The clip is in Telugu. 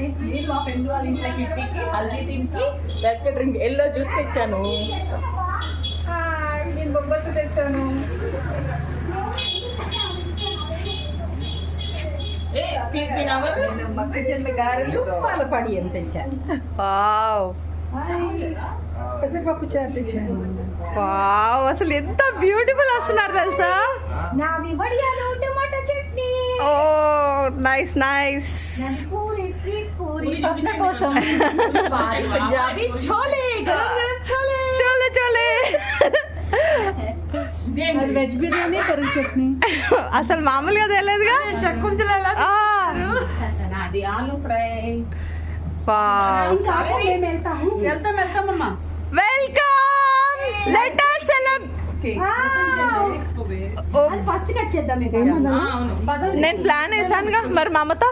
నేను మా ఫ్రెండ్ వాళ్ళ ఇంట్లో కిట్టికి హల్దీ థీమ్కి వెల్కమ్ డ్రింక్ ఎల్లో జ్యూస్ తెచ్చాను. నేను బొబ్బట్లు తెచ్చాను. మొక్కజొన్న గారెలు పాలపడి అని తెచ్చాను. పెసరపప్పు చారు తెచ్చాను. వావ్, అసలు ఎంత బ్యూటిఫుల్ వస్తున్నారు తెలుసా. నావి వడియాలు tomato chutney. Oh nice nice. Puri sweet puri Sapna కోసం. పంజాబీ छोले गरम गरम छोले. చోలే చోలే. వెజ్ బిర్యానీ పెరుగు చట్నీ. అసలు మామూలుగా తెలియదుగా. అది ఆలు ఫ్రై. వెళ్తామమ్మా. Welcome, let us celebrate. First cut చేద్దాం. నేను ప్లాన్ వేసానుగా మరి మా అమ్మతో.